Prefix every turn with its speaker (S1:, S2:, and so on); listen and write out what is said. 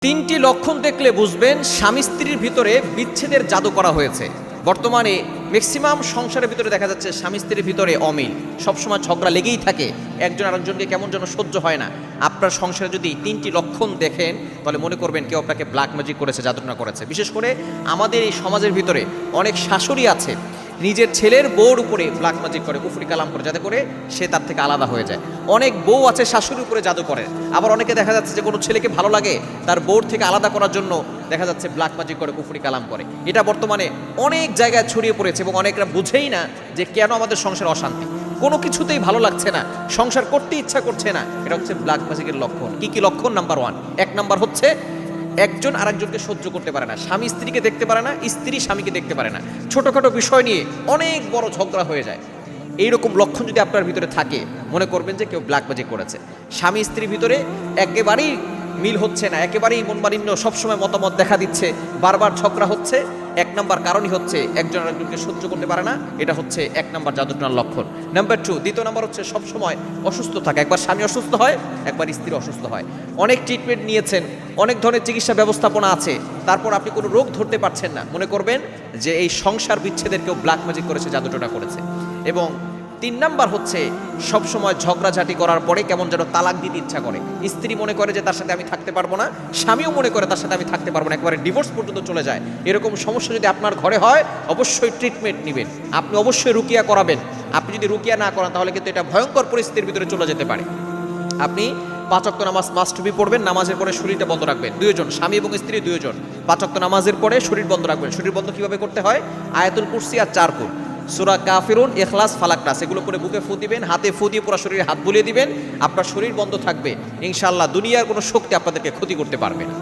S1: তিনটি লক্ষণ দেখলে বুঝবেন স্বামী স্ত্রীর ভিতরে বিচ্ছেদের জাদু করা হয়েছে। বর্তমানে ম্যাক্সিমাম সংসারের ভিতরে দেখা যাচ্ছে স্বামী স্ত্রীর ভিতরে অমিল, সবসময় ঝগড়া লেগেই থাকে, একজন আরেকজনকে কেমন যেন সহ্য হয় না। আপনার সংসারে যদি তিনটি লক্ষণ দেখেন তাহলে মনে করবেন কেউ আপনাকে ব্ল্যাক ম্যাজিক করেছে, জাদুটনা করেছে। বিশেষ করে আমাদের এই সমাজের ভিতরে অনেক শাশুড়ি আছে নিজের ছেলের বউর উপরে ব্ল্যাক ম্যাজিক করে, কুফরি কালাম করে, যাতে করে সে তার থেকে আলাদা হয়ে যায়। অনেক বউ আছে শাশুড়ির উপরে জাদু করে। আবার অনেকে দেখা যাচ্ছে যে কোনো ছেলেকে ভালো লাগে তার বউর থেকে আলাদা করার জন্য দেখা যাচ্ছে ব্ল্যাক ম্যাজিক করে, কুফরি কালাম করে। এটা বর্তমানে অনেক জায়গায় ছড়িয়ে পড়েছে এবং অনেকরা বুঝেই না যে কেন আমাদের সংসারে অশান্তি, কোনো কিছুতেই ভালো লাগছে না, সংসার করতে ইচ্ছা করছে না। এটা হচ্ছে ব্ল্যাক ম্যাজিকের লক্ষণ। কি কি লক্ষণ? নাম্বার 1, 1 নাম্বার হচ্ছে একজন আরেকজনকে সহ্য করতে পারে না, স্বামী স্ত্রীকে দেখতে পারে না, স্ত্রী স্বামীকে দেখতে পারে না, ছোটখাটো বিষয় নিয়ে অনেক বড় ঝগড়া হয়ে যায়। এইরকম লক্ষণ যদি আপনার ভিতরে থাকে মনে করবেন যে কেউ ব্ল্যাক ম্যাজিক করেছে। স্বামী স্ত্রীর ভিতরে একেবারেই মিল হচ্ছে না, একেবারেই মনমালিন্য, সবসময় মতামত দেখা দিচ্ছে, বারবার ঝগড়া হচ্ছে। 1 নাম্বার কারণই হচ্ছে একজন আরেকজনকে সহ্য করতে পারে না। এটা হচ্ছে 1 নাম্বার জাদুটনার লক্ষণ। নাম্বার 2, দ্বিতীয় নাম্বার হচ্ছে সবসময় অসুস্থ থাকে। একবার স্বামী অসুস্থ হয়, একবার স্ত্রী অসুস্থ হয়। অনেক ট্রিটমেন্ট নিয়েছেন, অনেক ধরনের চিকিৎসা ব্যবস্থাপনা আছে, তারপর আপনি কোনো রোগ ধরতে পারছেন না, মনে করবেন যে এই সংসার বিচ্ছেদের কেউ ব্ল্যাক ম্যাজিক করেছে, জাদুটনা করেছে। এবং 3 নাম্বার হচ্ছে সবসময় ঝগড়াঝাটি করার পরে কেমন যেন তালাক দিতে ইচ্ছা করে। স্ত্রী মনে করে যে তার সাথে আমি থাকতে পারবো না, স্বামীও মনে করে তার সাথে আমি থাকতে পারবো না, একবারে ডিভোর্স পর্যন্ত চলে যায়। এরকম সমস্যা যদি আপনার ঘরে হয় অবশ্যই ট্রিটমেন্ট নেবেন, আপনি অবশ্যই রুকিয়া করাবেন। আপনি যদি রুকিয়া না করান তাহলে কিন্তু এটা ভয়ঙ্কর পরিস্থিতির ভিতরে চলে যেতে পারে। আপনি 5 ওয়াক্ত নামাজ মাস্ট বি পড়বেন, নামাজের পরে শরীরটা বন্ধ রাখবেন। 2 জন, স্বামী এবং স্ত্রী 2 জন 5 ওয়াক্ত নামাজের পরে শরীর বন্ধ রাখবেন। শরীর বন্ধ কিভাবে করতে হয়? আয়াতুল কুরসি আর 4 কুল, সূরা কাফিরুন, ইখলাস, ফালাক, নাস, এগুলো করে বুকে ফু দিবেন, হাতে ফু দিয়ে পুরো শরীরে হাত বুলিয়ে দিবেন। আপনার শরীর বন্ধ থাকবে, ইনশাআল্লাহ দুনিয়ার কোনো শক্তি আপনাদেরকে ক্ষতি করতে পারবে না।